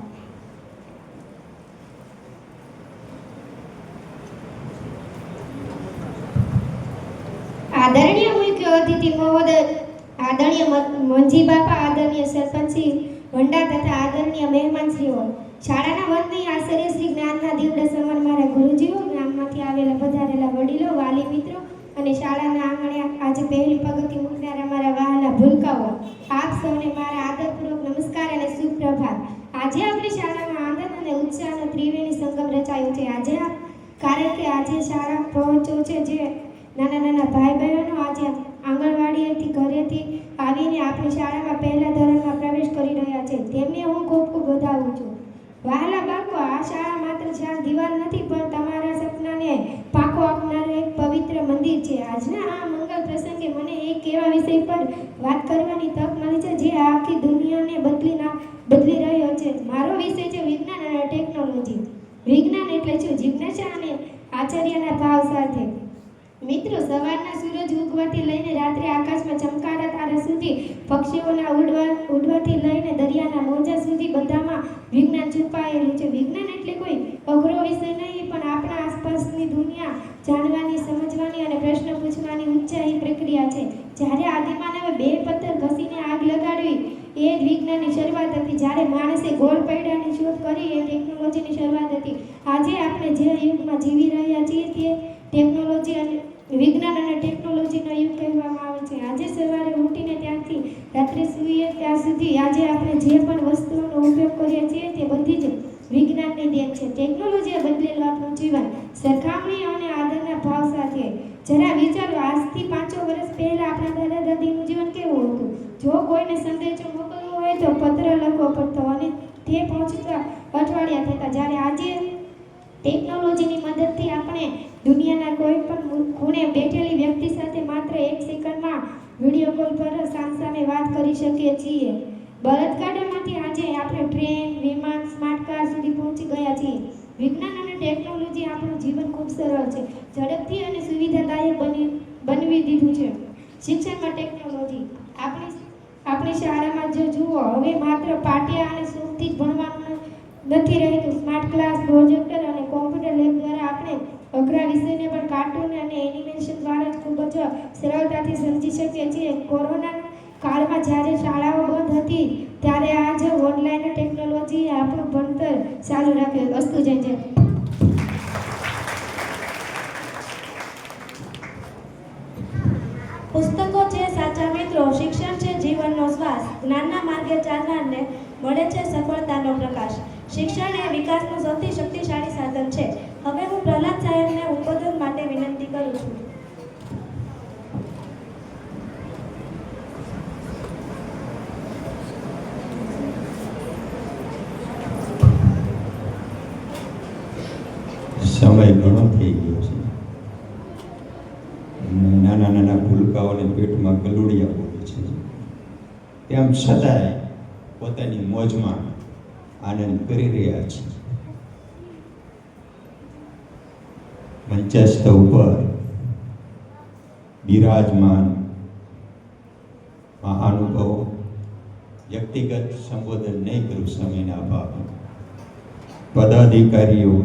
આદરણીય મુખ્ય અતિથિ મહોદય, આદરણીય મંજી બાપા, આદરણીય સરપંચશ્રી વંડા તથા આદરણીય મહેમાનશ્રીઓ, શાળાના વંદનીય આચાર્ય શ્રી જ્ઞાનના દીવડા સમાન મારા ગુરુજીઓ, ગામમાંથી આવેલા પધારેલા વડીલો, વાલી મિત્રો અને શાળાના આંગણે આજે પહેલી પગથિયું મૂકનારા મારા વહાલા ભૂલકાઓ, આપ સૌને મારા આદરપૂર્વક નમસ્કાર અને સુપ્રભાત. આજે આપણી શાળામાં આનંદ અને ઉત્સાહનો ત્રિવેણી સંગમ રચાયો છે. કારણ કે આજે શાળા પહોંચો છે જે નાના નાના ભાઈ બહેનો આજે આંગણવાડીએથી ઘરેથી આવીને આપણી શાળામાં પહેલા ધોરણમાં પ્રવેશ કરી રહ્યા છે. તેમને હું ખૂબ ખૂબ વધાવું છું. વહાલા બાળકો, આ શાળા માત્ર 4 દિવાલ નથી પણ તમારા સપનાને પાકો આપનાર એક પવિત્ર મંદિર છે. આજના આ મંગળ પ્રસંગે મને એક એવા વિષય પર વાત કરવાની તક મળી છે જે આખી દુનિયાને બદલી રહ્યો છે. મારો વિષય છે વિજ્ઞાન અને ટેકનોલોજી. વિજ્ઞાન એટલે શું? જિજ્ઞાસા અને આશ્ચર્યના ભાવ સાથે. મિત્રો, સવારના સૂરજ ઉગવાથી લઈને રાત્રે આકાશમાં ચમકાતા તારા સુધી, પક્ષીઓના ઉડવાથી લઈને દરિયાના મોજા સુધી બધામાં વિજ્ઞાન છુપાયેલું છે. વિજ્ઞાન એટલે કોઈ અઘરો વિષય નહીં, પણ આપણા આસપાસની દુનિયા જાણવાની, સમજવાની અને પ્રશ્ન પૂછવાની ઉત્સાહી પ્રક્રિયા છે. જ્યારે આદિમાનવે 2 પથ્થર ઘસીને આગ લગાડવી એ જ વિજ્ઞાનની શરૂઆત હતી. જ્યારે માણસે ગોળ પૈડાની શોધ કરી એ ટેકનોલોજીની શરૂઆત હતી. આજે આપણે જે યુગમાં જીવી રહ્યા છીએ તે ટેકનોલોજી અને વિજ્ઞાન અને ટેકનોલોજીનો યુગ કહેવામાં આવે છે. આજે સવારે ઉઠીને ત્યાંથી રાત્રે સૂઈએ ત્યાં સુધી આજે આપણે જે પણ વસ્તુઓનો ઉપયોગ કરીએ છીએ તે બધી જ વિજ્ઞાનની દેન છે. ટેકનોલોજીએ બદલેલું આપણું જીવન. સરખામણી અને આદરના ભાવ સાથે જરા વિચારો, આજથી 500 વર્ષ પહેલા આપણા દાદા દાદીનું જીવન કેવું હતું? જો કોઈને સંદેશો મોકલવો હોય તો પત્ર લખવો પડતો અને તે પહોંચતા અઠવાડિયા થતા. જ્યારે આજે ટેકનોલોજીની મદદથી આપણે દુનિયાના કોઈ પણ ખૂણે બેઠેલી વ્યક્તિ સાથે માત્ર 1 સેકન્ડમાં વિડીયો કોલ પર સામસામે વાત કરી શકીએ છીએ. બળદગાડામાંથી આજે આપણે ટ્રેન, વિમાન, સ્માર્ટ કાર સુધી પહોંચી ગયા છીએ. વિજ્ઞાન અને ટેકનોલોજી આપણું જીવન ખૂબ સરળ છે, ઝડપથી અને સુવિધાદાયક બનાવી દીધું છે. શિક્ષણમાં ટેકનોલોજી. આપણી શાળામાં જો જુઓ, હવે માત્ર પાટિયા અને સૂરથી જ ભણવાનું નથી રહેતું. સ્માર્ટ ક્લાસ, પ્રોજેક્ટર અને કોમ્પ્યુટર લેબ દ્વારા આપણે અઘરા વિષયને પણ કાર્ટૂન અને એનિમેશન દ્વારા ખૂબ જ સરળતાથી સમજી શકીએ છીએ. કોરોના કાળમાં જ્યારે શાળાઓ બંધ હતી ત્યારે આ જ ઓનલાઈન ટેકનોલોજીએ આપણું ભણતર ચાલુ રાખ્યું. અસ્તુ જય જય. પુસ્તકો છે સાચા મિત્રો, શિક્ષણ છે જીવનનો શ્વાસ, જ્ઞાનના માર્ગે ચાલનારને મળે છે સફળતાનો પ્રકાશ. શિક્ષણ એ વિકાસનું સૌથી શક્તિશાળી સાધન છે. હવે હું પ્રહલાદ સાહેબને ઉદ્બોધન માટે વિનંતી કરું છું. સમય ઘણો થઈ ગયો છે. નાના નાના ભૂલકાઓને પેટમાં ગલુડિયા બોલે છે. તેમ છતાંય પોતાની મોજમાં આનંદ કરી રહ્યા છે. મંચસ્થ ઉપર બિરાજમાન મહાનુભાવો, વ્યક્તિગત સંબોધન નહીં કરું સમયના અભાવે, પદાધિકારીઓ,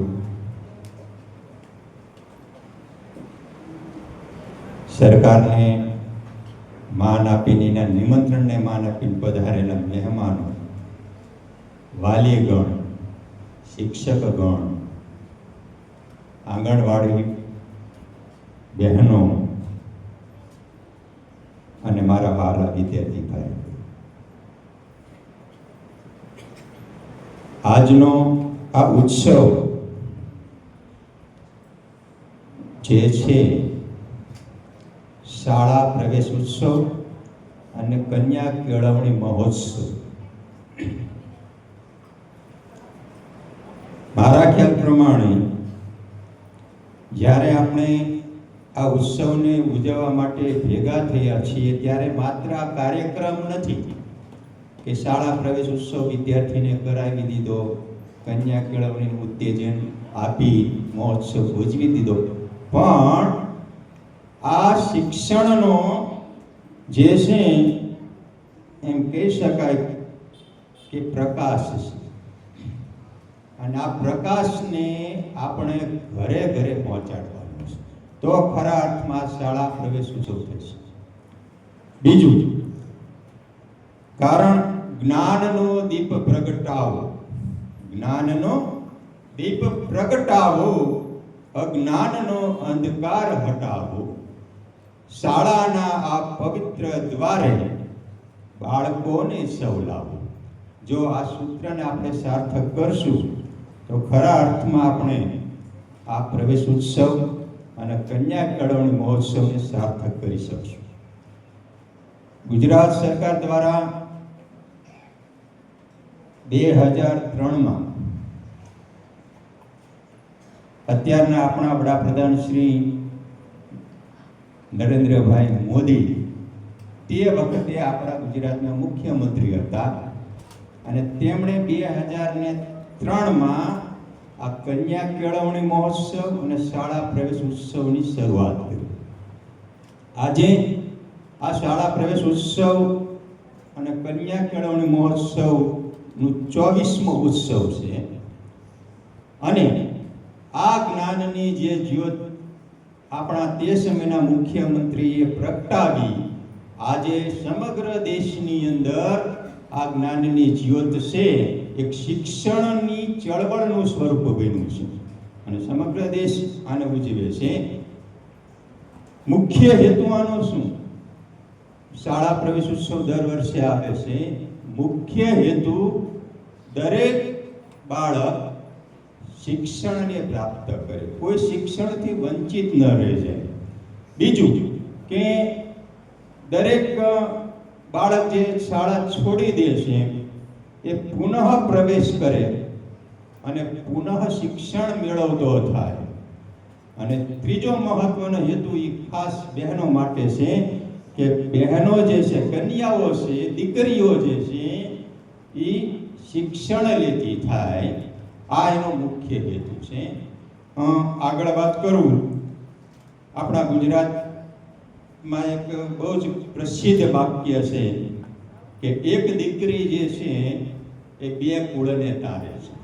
સરકારને માન આપીને, નિમંત્રણને માન આપીને પધારેલા મહેમાનો, વાલીગણ, શિક્ષકગણ, આંગણવાડી બહેનો અને મારા વહાલા વિદ્યાર્થી ભાઈ, આજનો આ ઉત્સવ જે છે શાળા પ્રવેશ ઉત્સવ અને કન્યા કેળવણી મહોત્સવ. મારા ખ્યાલ પ્રમાણે જ્યારે આપણે આ ઉત્સવને ઉજવવા માટે ભેગા થયા છીએ ત્યારે માત્ર આ કાર્યક્રમ નથી કે શાળા પ્રવેશ ઉત્સવ વિદ્યાર્થીને કરાવી દીધો, કન્યા કેળવણીનું ઉત્તેજન આપી મહોત્સવ ઉજવી દીધો, પણ આ શિક્ષણનો જે છે એમ કહી શકાય કે પ્રકાશ છે. અને આ પ્રકાશને આપણે ઘરે ઘરે પહોંચાડવાનો છે, તો ખરા અર્થમાં શાળા પ્રવેશ ઉત્સવ થશે. બીજું કારણ, જ્ઞાનનો દીપ પ્રગટાવો, જ્ઞાનનો દીપ પ્રગટાવો, અજ્ઞાનનો અંધકાર હટાવો, શાળાના આ પવિત્ર દ્વારે બાળકોને સૌ લાવો. જો આ સૂત્રને આપણે સાર્થક કરશું તો ખરા અર્થમાં આપણે આ પ્રવેશ ઉત્સવ અને કન્યા કેળવણી મહોત્સવને સાર્થક કરી શકશું. ગુજરાત સરકાર દ્વારા 2003માં અત્યારના આપણા વડાપ્રધાન શ્રી નરેન્દ્રભાઈ મોદી તે વખતે આપણા ગુજરાતના મુખ્યમંત્રી હતા અને તેમણે 2003માં આ કન્યા કેળવણી મહોત્સવ અને શાળા પ્રવેશ ઉત્સવની શરૂઆત કરી. આજે આ શાળા પ્રવેશ ઉત્સવ અને કન્યા કેળવણી મહોત્સવનું 24મો ઉત્સવ છે અને આ જ્ઞાનની જે જ્યોત આપણા તે સમયના મુખ્યમંત્રીએ પ્રગટાવી આજે સમગ્ર દેશની અંદર આ જ્ઞાનની જ્યોત છે એક શિક્ષણની ચળવળનું સ્વરૂપ બન્યું છે અને સમગ્ર દેશ આને ઉજવે છે. મુખ્ય હેતુ આનો શું? શાળા પ્રવેશ ઉત્સવ દર વર્ષે આવે છે. મુખ્ય હેતુ દરેક બાળક શિક્ષણને પ્રાપ્ત કરે, કોઈ શિક્ષણથી વંચિત ન રહી જાય. બીજું કે દરેક બાળક જે શાળા છોડી દે છે એ પુનઃ પ્રવેશ કરે અને પુનઃ શિક્ષણ મેળવતો થાય. અને ત્રીજો મહત્વનો હેતુ એ ખાસ બહેનો માટે છે કે બહેનો જે છે, કન્યાઓ છે, દીકરીઓ જે છે એ શિક્ષણ લેતી થાય. આ એનો મુખ્ય હેતુ છે. આગળ વાત કરું, આપણા ગુજરાતમાં એક બહુ જ પ્રસિદ્ધ વાક્ય છે કે એક દીકરી જે છે એ બે કુળને તારે છે.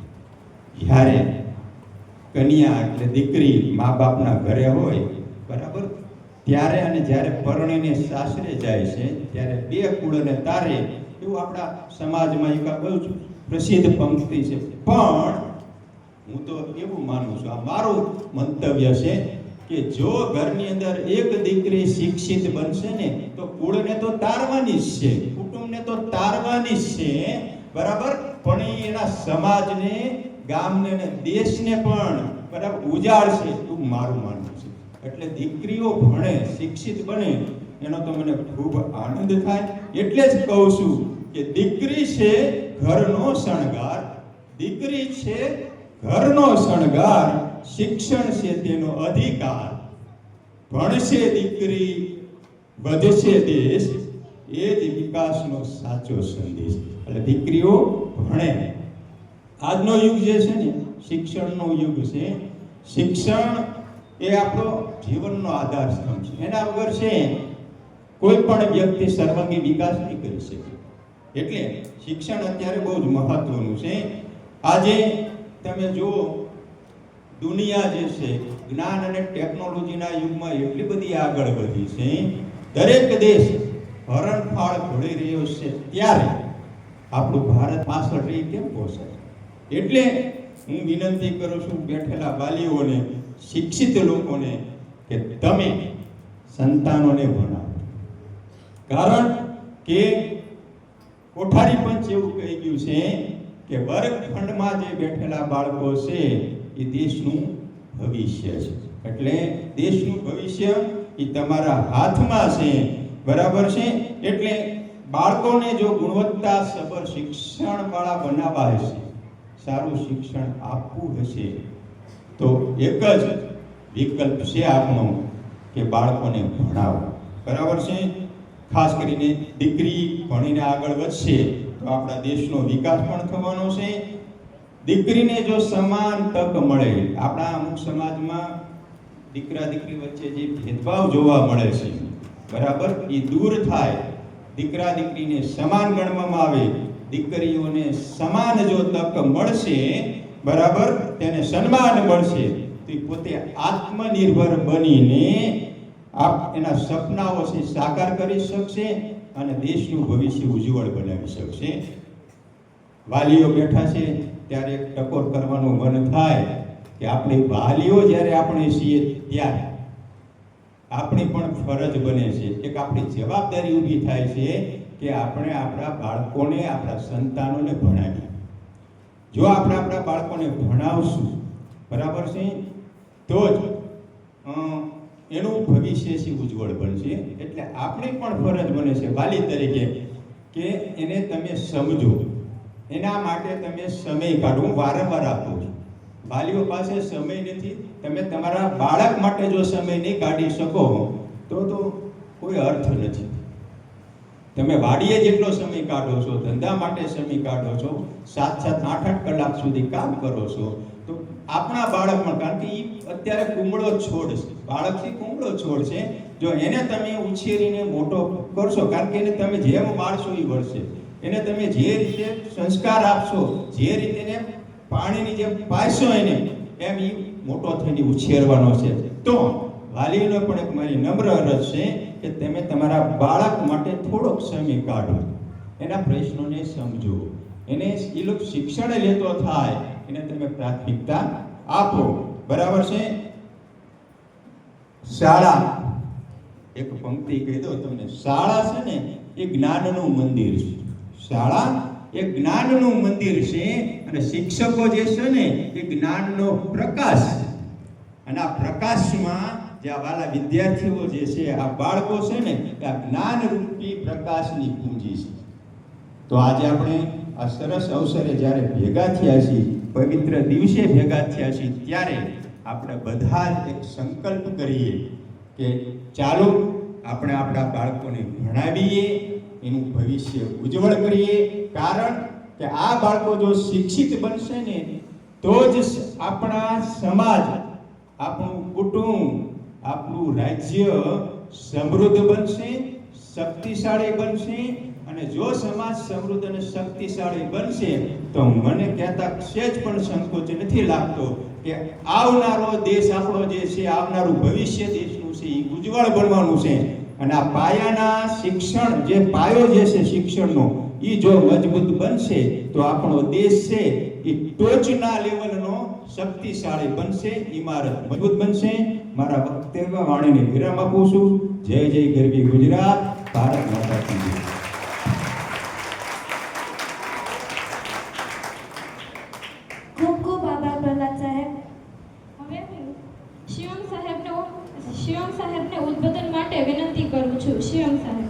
જ્યારે કન્યા એટલે દીકરી મા બાપના ઘરે હોય બરાબર, ત્યારે અને જ્યારે પરણીને સાસરે જાય છે ત્યારે બે કુળને તારે, એવું આપણા સમાજમાં એક બહુ જ પ્રસિદ્ધ પંક્તિ છે. પણ હું તો એવું માનું છું, આ મારું મંતવ્ય છે કે જો ઘરની અંદર એક દીકરી શિક્ષિત બનશે ને તો કુળને તો તારવાની જ છે, કુટુંબને તો તારવાની જ છે બરાબર, પણ એના સમાજને, ગામને અને દેશને પણ બરાબર ઉજાડશે, એવું મારું માનવું છે. એટલે દીકરીઓ ભણે, શિક્ષિત બને એનો તો મને ખૂબ આનંદ થાય. એટલે જ કહું છું કે દીકરી છે ઘરનો શણગાર, દીકરી છે ઘરનો શણગાર, શિક્ષણ છે તેનો અધિકાર. ભણશે દીકરી વધશે દેશ, એ જ વિકાસનો સાચો સંદેશ. એટલે દીકરીઓ ભણે. આજનો યુગ જે છે ને શિક્ષણનો યુગ છે. શિક્ષણ એ આપણો જીવનનો આધાર સ્તંભ છે. એના વગર છે કોઈ પણ વ્યક્તિ સર્વાંગી વિકાસ નહીં કરી શકે. એટલે શિક્ષણ અત્યારે બહુ જ મહત્વનું છે. આજે તમે જુઓ, દુનિયા જે છે જ્ઞાન અને ટેકનોલોજીના યુગમાં એટલી બધી આગળ વધી છે, દરેક દેશ હરણફાળ ભળી રહ્યો છે, ત્યારે આપણું ભારત પાછળ રહી કેમ પહોંચાય? એટલે હું વિનંતી કરું છું બેઠેલા વાલીઓને, શિક્ષિત લોકોને કે તમે સંતાનોને ભણાવો. કારણ કે કોઠારી પંચ એવું કહી ગયું છે કે વર્ગખંડમાં જે બેઠેલા બાળકો છે એ દેશનું ભવિષ્ય છે. એટલે દેશનું ભવિષ્ય એ તમારા હાથમાં છે, બરાબર છે. એટલે બાળકોને જો ગુણવત્તા સભર શિક્ષણ વાળા બનાવવા હશે, સારું શિક્ષણ આપવું હશે, તો એક જ વિકલ્પ છે આપણો કે બાળકોને ભણાવો, બરાબર છે. ખાસ કરીને દીકરી ભણીને આગળ વધશે તો આપણા દેશનો વિકાસ પણ થવાનો છે. દીકરીને જો સમાન તક મળે, આપણા અમુક સમાજમાં દીકરા દીકરી વચ્ચે જે ભેદભાવ જોવા મળે છે, બરાબર, એ દૂર થાય. દીકરા દીકરીને સમાન ગણવામાં આવે, દીકરીઓને સમાન જો તક મળશે, બરાબર, તેને સન્માન મળશે, તો એ પોતે આત્મનિર્ભર બનીને એના સપનાઓ છે સાકાર કરી શકશે અને દેશનું ભવિષ્ય ઉજ્જવળ બનાવી શકશે. વાલીઓ બેઠા છે ત્યારે એક ટકોર કરવાનું મન થાય કે આપણે વાલીઓ જ્યારે આપણે છીએ ત્યારે આપણી પણ ફરજ બને છે, એક આપણી જવાબદારી ઊભી થાય છે કે આપણે આપણા બાળકોને, આપણા સંતાનોને ભણાવીએ. જો આપણે આપણા બાળકોને ભણાવશું, બરાબર છે, તો જ એનું ભવિષ્ય છે ઉજ્જવળ બનશે. એટલે આપણી પણ ફરજ બને છે વાલી તરીકે કે એને તમે સમજો, એના માટે તમે સમય કાઢો. હું વારંવાર આપું છું, વાલીઓ પાસે સમય નથી. તમે તમારા બાળક માટે જો સમય નહીં કાઢી શકો તો કોઈ અર્થ નથી. તમે વાડીએ જેટલો સમય કાઢો છો, ધંધા માટે સમય કાઢો છો, 7-7, 8-8 કલાક સુધી કામ કરો છો, તો આપણા બાળકમાં, કારણ કે એ અત્યારે કુમળો છોડ છે, બાળકથી કુમળો છોડ છે, જો એને તમે ઉછેરીને મોટો કરશો, કારણ કે એને તમે જેમ વાળશો એ વળશે. એને તમે જે રીતે સંસ્કાર આપશો, જે રીતે એને પાણીની જેમ પાયશો એને, એમ એ મોટો થઈને ઉછેરવાનો છે. તો વાલીનો પણ એક મારી નમ્ર અરજ છે કે તમે તમારા બાળક માટે થોડોક સમય કાઢો, એના પ્રશ્નોને સમજો, એને એ લોકો શિક્ષણ લેતો થાય એને તમે પ્રાથમિકતા આપો, બરાબર છે. શાળા, એક પંક્તિ કહી દો તમને, શાળા છે ને એ જ્ઞાનનું મંદિર છે. શાળા એ જ્ઞાનનું મંદિર છે અને શિક્ષકો જે છે ને એ જ્ઞાનનો પ્રકાશ છે. અને આ પ્રકાશમાં જે આ વાલા વિદ્યાર્થીઓ જે છે, આ બાળકો છે ને, આ જ્ઞાનરૂપી પ્રકાશની પૂંજી છે. તો આજે આપણે આ સરસ અવસરે જ્યારે ભેગા થયા છીએ, પવિત્ર દિવસે ભેગા થયા છીએ, ત્યારે આપણે બધા જ એક સંકલ્પ કરીએ કે ચાલો આપણે આપણા બાળકોને ભણાવીએ, એનું ભવિષ્ય ઉજ્જવળ કરીએ. કારણ કે આ બાળકો જો શિક્ષિત બનશે ને તો જ આપણા સમાજ, આપણું કુટુંબ, આપણું રાજ્ય સમૃદ્ધ બનશે, શક્તિશાળી બનશે. અને જો સમાજ સમૃદ્ધ અને શક્તિશાળી બનશે તો મને કહેતા સેજ પણ સંકોચ નથી લાગતો કે આવનારો દેશ આપણો જે છે, આવનારું ભવિષ્ય દેશનું છે, એ ઉજ્જવળ બનવાનું છે. અને આ પાયાના શિક્ષણ, જે પાયો જે છે શિક્ષણનો, એ જો મજબૂત બનશે તો આપણો દેશ છે એ ટોચના લેવલનો શક્તિશાળી બનશે, ઇમારત મજબૂત બનશે. મારા વક્તવ્ય વાણીને વિરામ આપું છું. જય જય ગરવી ગુજરાત, ભારત માતા કી જય. ખૂબ ખૂબ આભાર પ્રહલાદ સાહેબ. હવે હું શિવમ સાહેબને ઉદ્બોધન માટે વિનંતી કરું છું. શિવમ સાહેબ.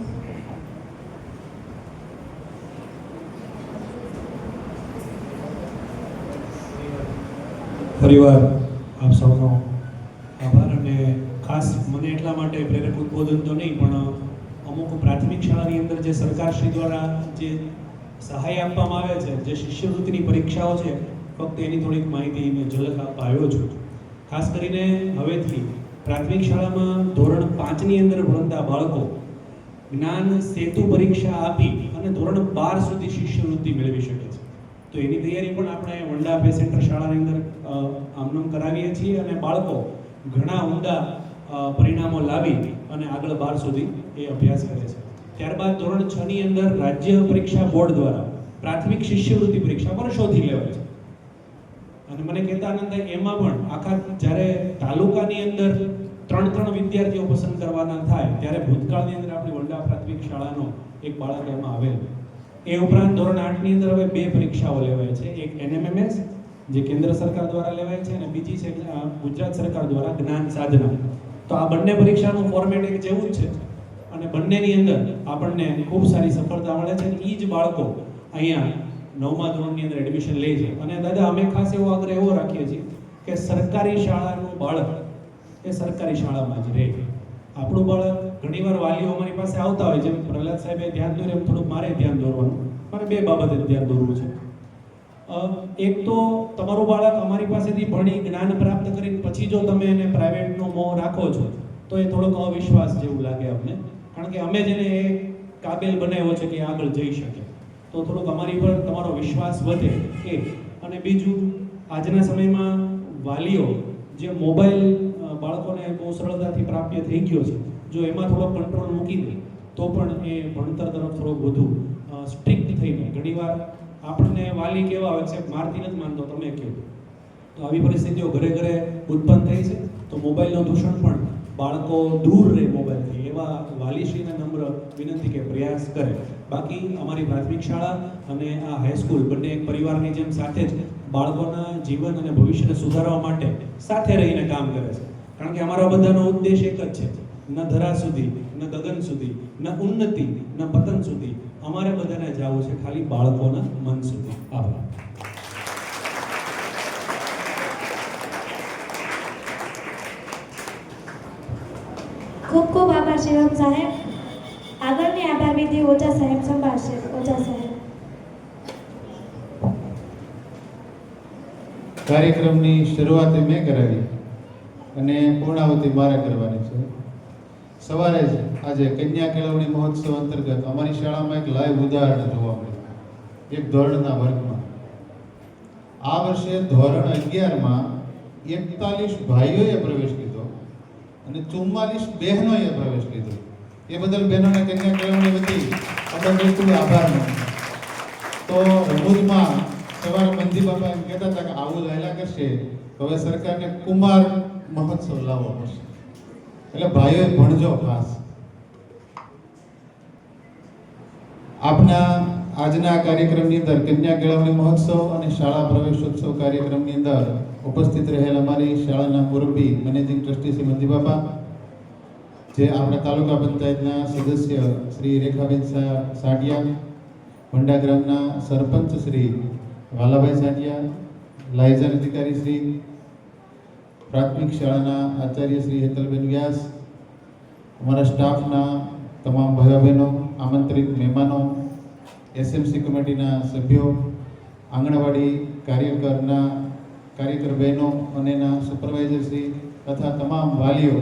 ફરીવાર આપ સૌનો આભાર. અને ખાસ મને એટલા માટે પ્રેરક ઉદ્બોધન તો નહીં, પણ અમુક પ્રાથમિક શાળાની અંદર જે સરકારશ્રી દ્વારા જે સહાય આપવામાં આવે છે, જે શિષ્યવૃત્તિની પરીક્ષાઓ છે, ફક્ત એની થોડીક માહિતી મેં ઝલક આપવા આવ્યો છું. ખાસ કરીને હવેથી પ્રાથમિક શાળામાં ધોરણ 5ની અંદર ભણતા બાળકો જ્ઞાન સેતુ પરીક્ષા આપી અને ધોરણ 12 સુધી શિષ્યવૃત્તિ મેળવી શકે છે. તો એની તૈયારી પણ આપણે વંડા બે સેન્ટર શાળાની અંદર આમનામ કરાવીએ છીએ અને બાળકો ઘણા ઊંડા પરિણામો લાવી અને આગળ 12 સુધી એ અભ્યાસ કરે છે. ત્યારબાદ ધોરણ 6ની અંદર રાજ્ય પરીક્ષા બોર્ડ દ્વારા પ્રાથમિક શિષ્યવૃત્તિ પરીક્ષા વર્ષોથી લેવાય છે. અને મને કહેતા આનંદ થાય, એમાં પણ આખા જ્યારે તાલુકાની અંદર 3 વિદ્યાર્થીઓ પસંદ કરવાના થાય ત્યારે ભૂતકાળની અંદર આપણી વંડા પ્રાથમિક શાળાનો એક બાળક એમાં આવેલ. એ ઉપરાંત ધોરણ 8ની અંદર હવે 2 પરીક્ષાઓ લેવાય છે. એક NMMS જે કેન્દ્ર સરકાર દ્વારા લેવાય છે અને બીજી છે ગુજરાત સરકાર દ્વારા જ્ઞાન સાધના. તો આ બંને પરીક્ષાનું ફોર્મેટ એક જેવું જ છે અને બંનેની અંદર આપણને ખૂબ સારી સફળતા મળે છે. એ જ બાળકો અહીંયા 9મા ધોરણની અંદર એડમિશન લે છે. અને દાદા અમે ખાસ એવો આગ્રહ એવો રાખીએ છીએ કે સરકારી શાળાનું બાળક એ સરકારી શાળામાં જ રહે. આપણું બાળક ઘણીવાર વાલીઓ અમારી પાસે આવતા હોય, જેમ પ્રહલાદ સાહેબે ધ્યાન દોર્યું એમ થોડુંક મારે ધ્યાન દોરવાનું. મારે બે બાબતે ધ્યાન દોરવું છે. એક તો તમારું બાળક અમારી પાસેથી ભણી જ્ઞાન પ્રાપ્ત કરીને પછી જો તમે એને પ્રાઇવેટનો મોહ રાખો છો તો એ થોડોક અવિશ્વાસ જેવું લાગે અમને, કારણ કે અમે જેને એ કાબેલ બનાવ્યો છે કે આગળ જઈ શકે, તો થોડોક અમારી પર તમારો વિશ્વાસ વધે એ. અને બીજું, આજના સમયમાં વાલીઓ જે મોબાઈલ બાળકોને બહુ સરળતાથી પ્રાપ્ય થઈ ગયો છે, જો એમાં થોડો કંટ્રોલ મૂકી દે તો પણ એ ભણતર તરફ થોડોક વધુ સ્ટ્રિક્ટ થઈને, ઘણીવાર આપણને વાલી કેવા હોય છે, મારથી નથી માનતો તમે કહો, તો આવી પરિસ્થિતિઓ ઘરે ઘરે ઉત્પન્ન થઈ છે. તો મોબાઈલનું દૂષણ પણ બાળકો દૂર રહે મોબાઈલથી, એવા વાલીશ્રીને નમ્ર વિનંતી કે પ્રયાસ કરે. બાકી અમારી પ્રાથમિક શાળા અને આ હાઈસ્કૂલ બંને એક પરિવારની જેમ સાથે જ બાળકોના જીવન અને ભવિષ્યને સુધારવા માટે સાથે રહીને કામ કરે છે. કારણ કે અમારા બધાનો ઉદ્દેશ એક જ છે, ન ધરા સુધી, ન ગગન સુધી, ન ઉન્નતિ, ન પતન સુધી, અમારે બધાને જવું છે ખાલી બાળકોના મન સુધી. આભાર. ખૂબ ખૂબ આભાર શિવમ સાહેબ. આગળની આભાર વિધિ ઓઝા સાહેબ સંભાળશે. ઓઝા સાહેબ. કાર્યક્રમની શરૂઆત મેં કરાવી અને પૂર્ણાવતી મારે કરવાની છે. સવારે જ આજે કન્યા કેળવણી મહોત્સવ અંતર્ગત અમારી શાળામાં એક લાઈવ ઉદાહરણ જોવા મળ્યું. એક ધોરણના વર્ગમાં આ વર્ષે ધોરણ 11માં 41 ભાઈઓએ પ્રવેશ લીધો અને 44 બહેનોએ પ્રવેશ લીધો. એ બદલ બહેનોને કન્યા કેળવણી વતી અમને ખૂબ આભાર માનું. તો રમૂજમાં સવારે મંજી બાપા એમ કહેતા હતા કે આવું લાયલા કરશે તો હવે સરકારને કુમાર મહોત્સવ લાવવો પડશે. એટલે ભાઈઓ ભણજો ખાસ. આપના આજના કાર્યક્રમની અંદર કન્યા કેળવણી મહોત્સવ અને શાળા પ્રવેશોત્સવ કાર્યક્રમની અંદર ઉપસ્થિત રહેલ અમારી શાળાના મુરબ્બી મેનેજિંગ ટ્રસ્ટી શ્રી મંજી બાપા, જે આપણા તાલુકા પંચાયતના સદસ્ય શ્રી રેખાબેન સાડિયા, ભંડા ગ્રામના સરપંચ શ્રી વાલાભાઈ સાડિયા, લાયઝન અધિકારી શ્રી, પ્રાથમિક શાળાના આચાર્ય શ્રી હેતલબેન વ્યાસ, અમારા સ્ટાફના તમામ ભાઈઓ બહેનો, આમંત્રિત મહેમાનો, એસએમસી કમિટીના સભ્યો, આંગણવાડી કાર્યકર બહેનો અને એના સુપરવાઇઝર શ્રી તથા તમામ વાલીઓ,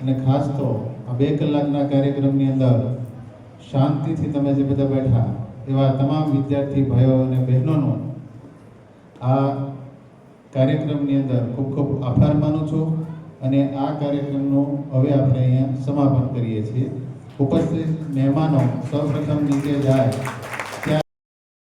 અને ખાસ તો આ 2 કલાકના કાર્યક્રમની અંદર શાંતિથી તમે જે બધા બેઠા એવા તમામ વિદ્યાર્થી ભાઈઓ અને બહેનોનો આ કાર્યક્રમની અંદર ખૂબ ખૂબ આભાર માનું છું. અને આ કાર્યક્રમનું હવે આપણે અહીંયા સમાપન કરીએ છીએ. ઉપસ્થિત મહેમાનો સૌપ્રથમ નીચે જાય